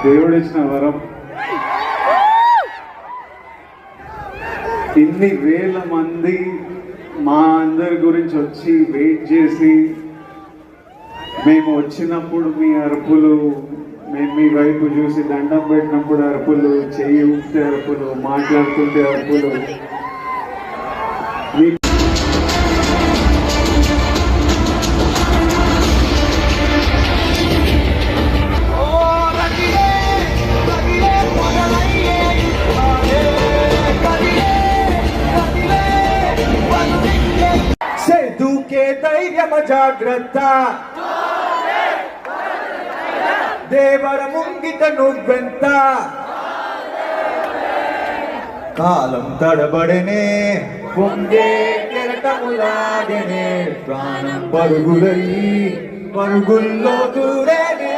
దేవుడిచ్చిన వరం. ఇన్ని వేల మంది మా అందరి గురించి వచ్చి వెయిట్ చేసి, మేము వచ్చినప్పుడు మీ అరుపులు, మేము మీ వైపు చూసి దండం పెట్టినప్పుడు అరుపులు, చెయ్యి ఊపితే అరుపులు, మాట్లాడుతుంటే అరుపులు, దూకే ధైర్యమ జాగ్రత్త, దేవర ముంగిట నువ్వెంత, కాలం తడబడనే పొంగే కెరటములాగనే, ప్రాణం పరుగుల్లో దూరేనే,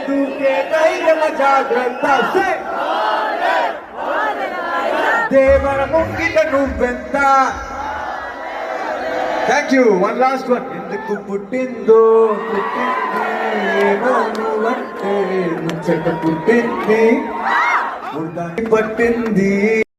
దూకే ధైర్యమ జాగ్రత్త, దేవర ముంగిట నువ్వెంత. Thank you. One last one. ఎందుకు పుట్టిందో పుట్టింది, నువ్వంటే ముచ్చట పుట్టింది, పట్టింది.